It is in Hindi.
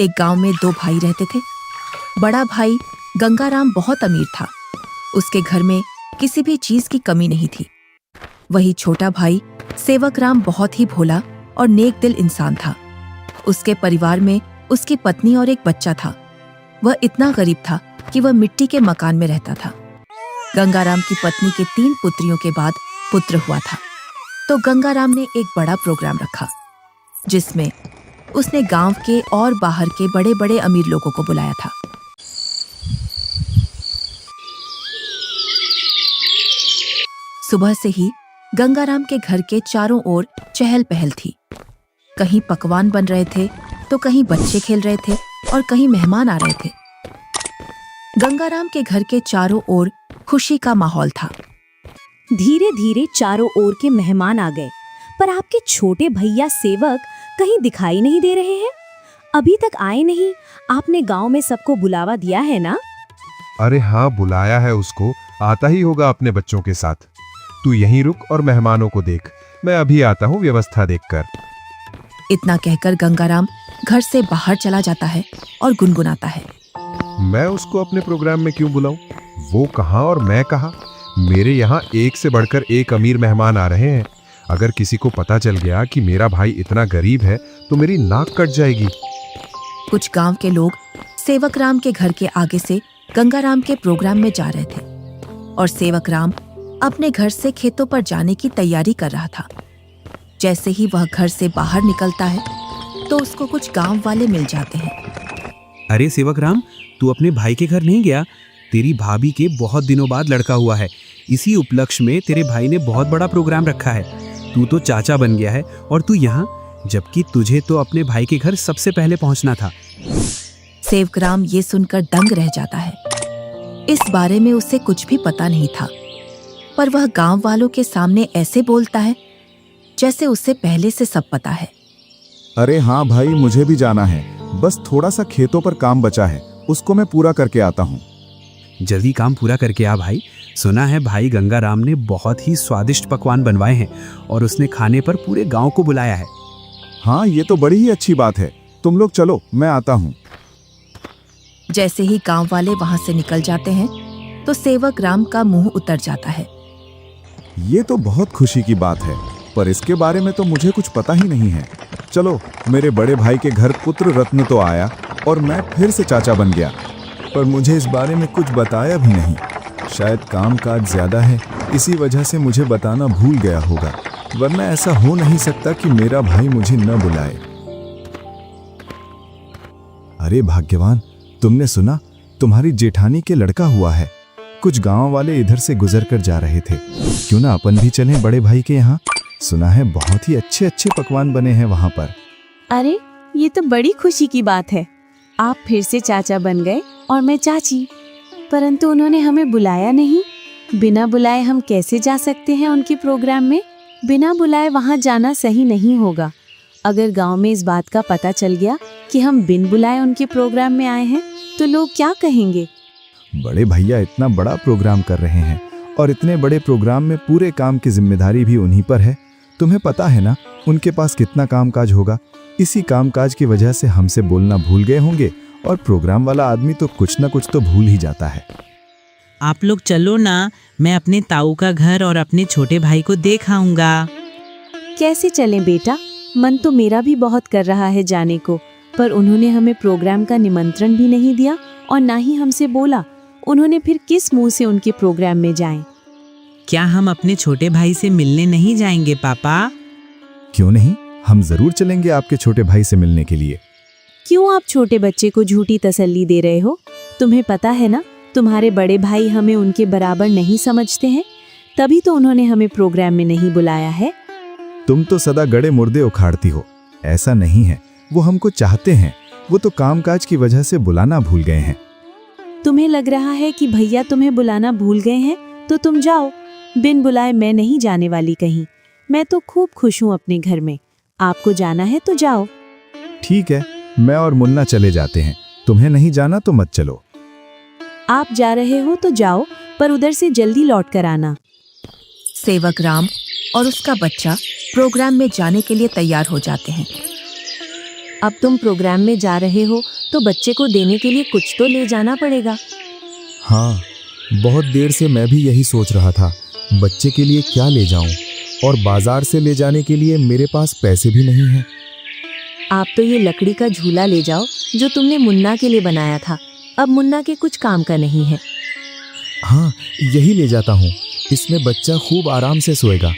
एक गांव में दो भाई रहते थे। बड़ा भाई गंगाराम बहुत अमीर था। उसके घर में किसी भी चीज की कमी नहीं थी। वही छोटा भाई सेवकराम बहुत ही भोला और नेक दिल इंसान था। उसके परिवार में उसकी पत्नी और एक बच्चा था। वह इतना गरीब था कि वह मिट्टी के मकान में रहता था। गंगाराम की पत्नी के 3 पुत्रियों के बाद पुत्र हुआ था, तो गंगाराम ने एक बड़ा प्रोग्राम रखा, जिसमें उसने गांव के और बाहर के बड़े बड़े अमीर लोगों को बुलाया था। सुबह से ही गंगाराम के घर के चारों ओर चहल पहल थी। कहीं पकवान बन रहे थे, तो कहीं बच्चे खेल रहे थे और कहीं मेहमान आ रहे थे। गंगाराम के घर के चारों ओर खुशी का माहौल था। धीरे धीरे चारों ओर के मेहमान आ गए, पर आपके छोटे भैया सेवक कहीं दिखाई नहीं दे रहे हैं। अभी तक आए नहीं। आपने गांव में सबको बुलावा दिया है ना? अरे हाँ, बुलाया है उसको, आता ही होगा अपने बच्चों के साथ। तू यहीं रुक और मेहमानों को देख, मैं अभी आता हूँ व्यवस्था देखकर। इतना कहकर गंगाराम घर से बाहर चला जाता है और गुनगुनाता है, मैं उसको अपने प्रोग्राम में क्यों बुलाऊं? वो कहाँ और मैं कहाँ? मेरे यहाँ एक से बढ़कर एक अमीर मेहमान आ रहे हैं। अगर किसी को पता चल गया कि मेरा भाई इतना गरीब है तो मेरी नाक कट जाएगी। कुछ गांव के लोग सेवकराम के घर के आगे से गंगाराम के प्रोग्राम में जा रहे थे और सेवकराम अपने घर से खेतों पर जाने की तैयारी कर रहा था। जैसे ही वह घर से बाहर निकलता है तो उसको कुछ गांव वाले मिल जाते हैं। अरे सेवकराम, तू अपने भाई के घर नहीं गया? तेरी भाभी के बहुत दिनों बाद लड़का हुआ है। इसी उपलक्ष्य में तेरे भाई ने बहुत बड़ा प्रोग्राम रखा है। तू तो चाचा बन गया है और तू यहाँ, जबकि तुझे तो अपने भाई के घर सबसे पहले पहुँचना था। सेवकराम ये सुनकर दंग रह जाता है। इस बारे में उसे कुछ भी पता नहीं था, पर वह गांव वालों के सामने ऐसे बोलता है जैसे उसे पहले से सब पता है। अरे हाँ भाई, मुझे भी जाना है। बस थोड़ा सा खेतों पर काम बचा है, उसको मैं पूरा करके आता हूँ। जल्दी काम पूरा करके आ भाई। सुना है भाई गंगाराम ने बहुत ही स्वादिष्ट पकवान बनवाए हैं और उसने खाने पर पूरे गांव को बुलाया है। हाँ, ये तो बड़ी ही अच्छी बात है। तुम लोग चलो, मैं आता हूँ। जैसे ही गांव वाले वहां से निकल जाते हैं तो सेवकराम का मुंह उतर जाता है। ये तो बहुत खुशी की बात है, पर इसके बारे में तो मुझे कुछ पता ही नहीं है। चलो, मेरे बड़े भाई के घर पुत्र रत्न तो आया और मैं फिर से चाचा बन गया, पर मुझे इस बारे में कुछ बताया भी नहीं। शायद काम काज ज्यादा है, इसी वजह से मुझे बताना भूल गया होगा, वरना ऐसा हो नहीं सकता कि मेरा भाई मुझे न बुलाए। अरे भाग्यवान, तुमने सुना? तुम्हारी जेठानी के लड़का हुआ है। कुछ गांव वाले इधर से गुजर कर जा रहे थे। क्यों ना अपन भी चलें बड़े भाई के यहाँ? सुना है बहुत ही अच्छे अच्छे पकवान बने हैं वहाँ पर। अरे, ये तो बड़ी खुशी की बात है। आप फिर से चाचा बन गए और मैं चाची, परंतु उन्होंने हमें बुलाया नहीं। बिना बुलाए हम कैसे जा सकते हैं उनके प्रोग्राम में? बिना बुलाए वहाँ जाना सही नहीं होगा। अगर गांव में इस बात का पता चल गया कि हम बिन बुलाए उनके प्रोग्राम में आए हैं तो लोग क्या कहेंगे? बड़े भैया इतना बड़ा प्रोग्राम कर रहे हैं और इतने बड़े प्रोग्राम में पूरे काम की जिम्मेदारी भी उन्हीं पर है। तुम्हें पता है ना उनके पास कितना कामकाज होगा। इसी कामकाज की वजह से हमसे बोलना भूल गए होंगे और प्रोग्राम वाला आदमी तो कुछ ना कुछ तो भूल ही जाता है। आप लोग चलो ना, मैं अपने ताऊ का घर और अपने छोटे भाई को देख आऊंगा। कैसे चलें बेटा? मन तो मेरा भी बहुत कर रहा है जाने को, पर उन्होंने हमें प्रोग्राम का निमंत्रण भी नहीं दिया और ना ही हमसे बोला। उन्होंने फिर किस मुंह से उनके प्रोग्राम में जाएं? क्या हम अपने छोटे भाई से मिलने नहीं जाएंगे पापा? क्यों नहीं, हम जरूर चलेंगे आपके छोटे भाई से मिलने के लिए। क्यों आप छोटे बच्चे को झूठी तसल्ली दे रहे हो? तुम्हें पता है ना, तुम्हारे बड़े भाई हमें उनके बराबर नहीं समझते हैं, तभी तो उन्होंने हमें प्रोग्राम में नहीं बुलाया है। तुम तो सदा गड़े मुर्दे उखाड़ती हो। ऐसा नहीं है, वो हमको चाहते हैं, वो तो कामकाज की वजह से बुलाना भूल गए हैं। तुम्हें लग रहा है कि भैया तुम्हें बुलाना भूल गए हैं, तो तुम जाओ। बिन बुलाए मैं नहीं जाने वाली कहीं। मैं तो खूब खुश हूँ अपने घर में। आपको जाना है तो जाओ। ठीक है, मैं और मुन्ना चले जाते हैं। तुम्हें नहीं जाना तो मत चलो। आप जा रहे हो तो जाओ, पर उधर से जल्दी लौट कर आना। सेवकराम और उसका बच्चा प्रोग्राम में जाने के लिए तैयार हो जाते हैं। अब तुम प्रोग्राम में जा रहे हो तो बच्चे को देने के लिए कुछ तो ले जाना पड़ेगा। हाँ, बहुत देर से मैं भी यही सोच रहा था, बच्चे के लिए क्या ले जाऊं, और बाजार से ले जाने के लिए मेरे पास पैसे भी नहीं हैं। आप तो ये लकड़ी का झूला ले जाओ जो तुमने मुन्ना के लिए बनाया था। अब मुन्ना के कुछ काम का नहीं है। हाँ, यही ले जाता हूँ, इसमें बच्चा खूब आराम से सोएगा।